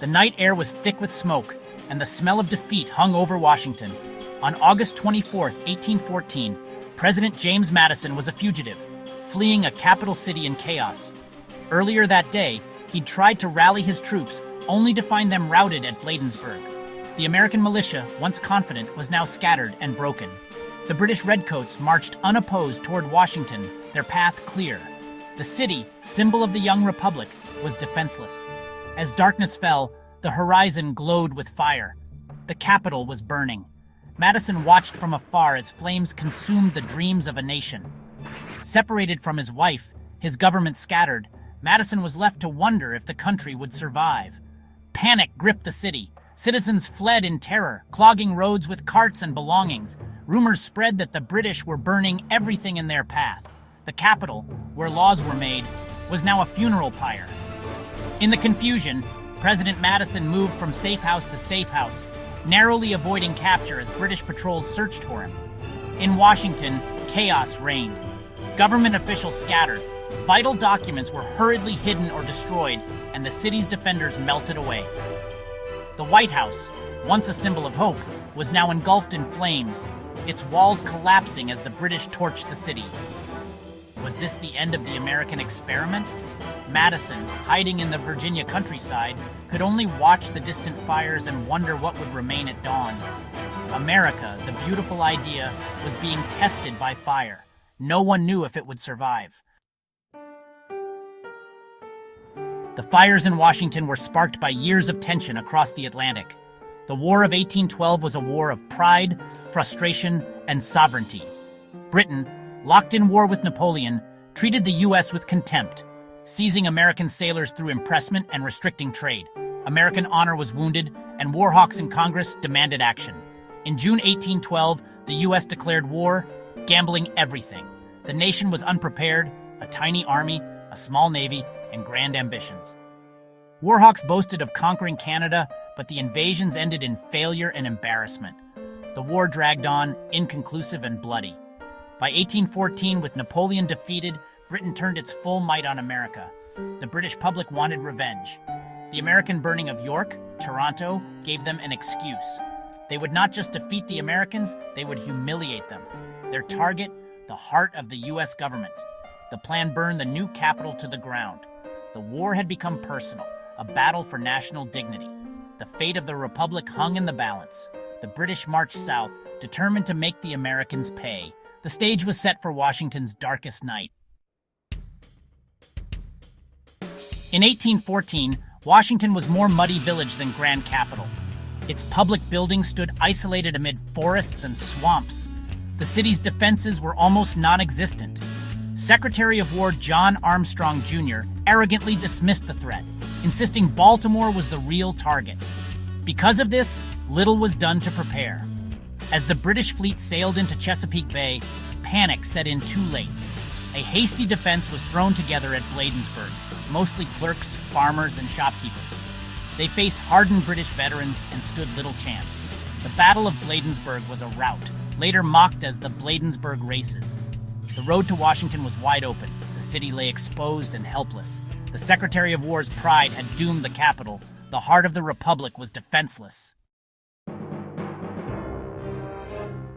The night air was thick with smoke, and the smell of defeat hung over Washington. On August 24, 1814, President James Madison was a fugitive, fleeing a capital city in chaos. Earlier that day, he'd tried to rally his troops, only to find them routed at Bladensburg. The American militia, once confident, was now scattered and broken. The British redcoats marched unopposed toward Washington, their path clear. The city, symbol of the young republic, was defenseless. As darkness fell, the horizon glowed with fire. The capital was burning. Madison watched from afar as flames consumed the dreams of a nation. Separated from his wife, his government scattered, Madison was left to wonder if the country would survive. Panic gripped the city. Citizens fled in terror, clogging roads with carts and belongings. Rumors spread that the British were burning everything in their path. The capital, where laws were made, was now a funeral pyre. In the confusion, President Madison moved from safe house to safe house, narrowly avoiding capture as British patrols searched for him. In Washington, chaos reigned. Government officials scattered. Vital documents were hurriedly hidden or destroyed, and the city's defenders melted away. The White House, once a symbol of hope, was now engulfed in flames, its walls collapsing as the British torched the city. Was this the end of the American experiment? Madison, hiding in the Virginia countryside, could only watch the distant fires and wonder what would remain at dawn. America, the beautiful idea, was being tested by fire. No one knew if it would survive. The fires in Washington were sparked by years of tension across the Atlantic. The War of 1812 was a war of pride, frustration, and sovereignty. Britain, locked in war with Napoleon, treated the U.S. with contempt, seizing American sailors through impressment and restricting trade. American honor was wounded, and war hawks in Congress demanded action. In June 1812, the U.S. declared war, gambling everything. The nation was unprepared, a tiny army, a small navy, and grand ambitions. Warhawks boasted of conquering Canada, but the invasions ended in failure and embarrassment. The war dragged on, inconclusive and bloody. By 1814, with Napoleon defeated, Britain turned its full might on America. The British public wanted revenge. The American burning of York, Toronto, gave them an excuse. They would not just defeat the Americans, they would humiliate them. Their target, the heart of the U.S. government. The plan burned the new capital to the ground. The war had become personal, a battle for national dignity. The fate of the Republic hung in the balance. The British marched south, determined to make the Americans pay. The stage was set for Washington's darkest night. In 1814, Washington was more muddy village than grand capital. Its public buildings stood isolated amid forests and swamps. The city's defenses were almost non-existent. Secretary of War John Armstrong Jr. arrogantly dismissed the threat, insisting Baltimore was the real target. Because of this, little was done to prepare. As the British fleet sailed into Chesapeake Bay, panic set in too late. A hasty defense was thrown together at Bladensburg, mostly clerks, farmers, and shopkeepers. They faced hardened British veterans and stood little chance. The Battle of Bladensburg was a rout, later mocked as the Bladensburg Races. The road to Washington was wide open. The city lay exposed and helpless. The Secretary of War's pride had doomed the capital. The heart of the Republic was defenseless.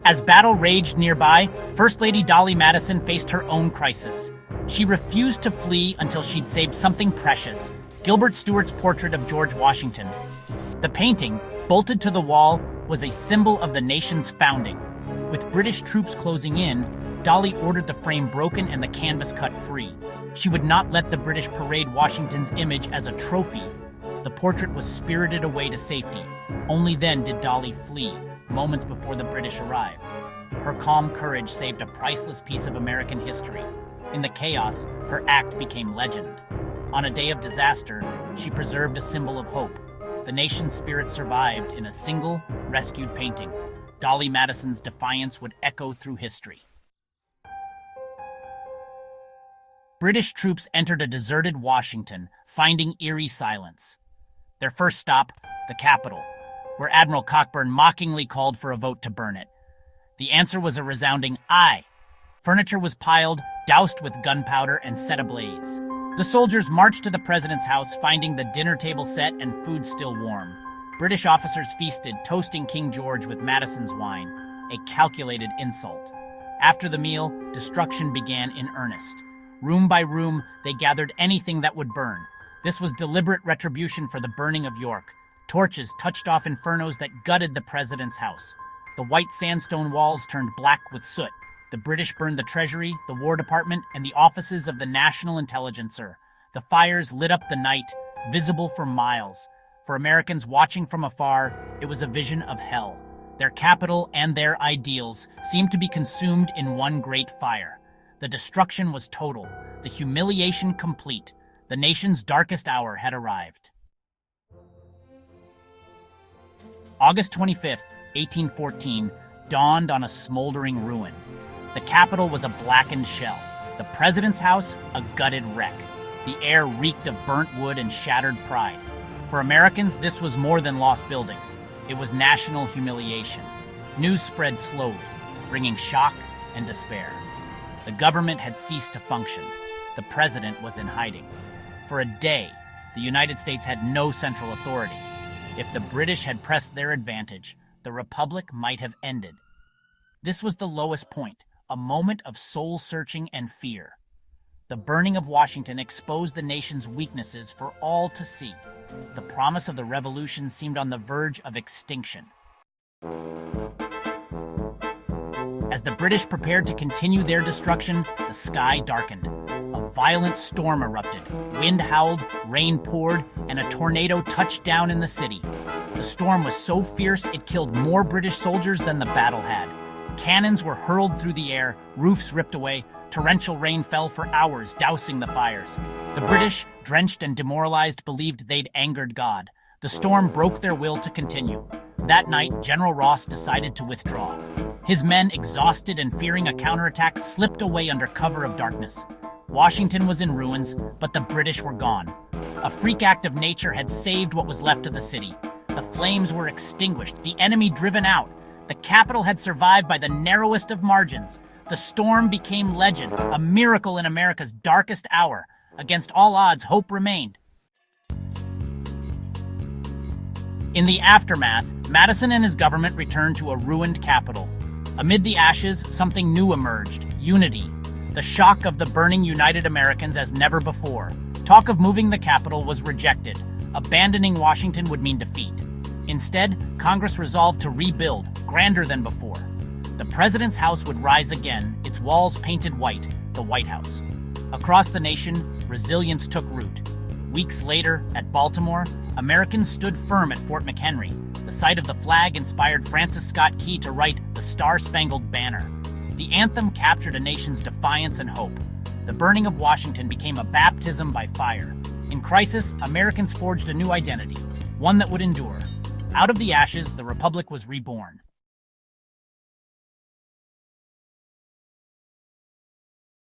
As battle raged nearby, First Lady Dolly Madison faced her own crisis. She refused to flee until she'd saved something precious, Gilbert Stuart's portrait of George Washington. The painting, bolted to the wall, was a symbol of the nation's founding. With British troops closing in, Dolly ordered the frame broken and the canvas cut free. She would not let the British parade Washington's image as a trophy. The portrait was spirited away to safety. Only then did Dolly flee, moments before the British arrived. Her calm courage saved a priceless piece of American history. In the chaos, her act became legend. On a day of disaster, she preserved a symbol of hope. The nation's spirit survived in a single, rescued painting. Dolly Madison's defiance would echo through history. British troops entered a deserted Washington, finding eerie silence. Their first stop, the Capitol, where Admiral Cockburn mockingly called for a vote to burn it. The answer was a resounding aye. Furniture was piled, doused with gunpowder, and set ablaze. The soldiers marched to the president's house, finding the dinner table set and food still warm. British officers feasted, toasting King George with Madison's wine, a calculated insult. After the meal, destruction began in earnest. Room by room, they gathered anything that would burn. This was deliberate retribution for the burning of York. Torches touched off infernos that gutted the president's house. The white sandstone walls turned black with soot. The British burned the Treasury, the War Department, and the offices of the National Intelligencer. The fires lit up the night, visible for miles. For Americans watching from afar, it was a vision of hell. Their capital and their ideals seemed to be consumed in one great fire. The destruction was total, the humiliation complete. The nation's darkest hour had arrived. August 25th, 1814, dawned on a smoldering ruin. The Capitol was a blackened shell. The president's house, a gutted wreck. The air reeked of burnt wood and shattered pride. For Americans, this was more than lost buildings. It was national humiliation. News spread slowly, bringing shock and despair. The government had ceased to function. The president was in hiding. For a day, the United States had no central authority. If the British had pressed their advantage, the Republic might have ended. This was the lowest point, a moment of soul-searching and fear. The burning of Washington exposed the nation's weaknesses for all to see. The promise of the revolution seemed on the verge of extinction. As the British prepared to continue their destruction, the sky darkened. A violent storm erupted. Wind howled, rain poured, and a tornado touched down in the city. The storm was so fierce it killed more British soldiers than the battle had. Cannons were hurled through the air, roofs ripped away, torrential rain fell for hours, dousing the fires. The British, drenched and demoralized, believed they'd angered God. The storm broke their will to continue. That night, General Ross decided to withdraw. His men, exhausted and fearing a counterattack, slipped away under cover of darkness. Washington was in ruins, but the British were gone. A freak act of nature had saved what was left of the city. The flames were extinguished, the enemy driven out. The capital had survived by the narrowest of margins. The storm became legend, a miracle in America's darkest hour. Against all odds, hope remained. In the aftermath, Madison and his government returned to a ruined capital. Amid the ashes, something new emerged: unity. The shock of the burning united Americans as never before. Talk of moving the capital was rejected. Abandoning Washington would mean defeat. Instead, Congress resolved to rebuild, grander than before. The president's house would rise again, its walls painted white, the White House. Across the nation, resilience took root. Weeks later, at Baltimore, Americans stood firm at Fort McHenry. The sight of the flag inspired Francis Scott Key to write the Star-Spangled Banner. The anthem captured a nation's defiance and hope. The burning of Washington became a baptism by fire. In crisis, Americans forged a new identity, one that would endure. Out of the ashes, the Republic was reborn.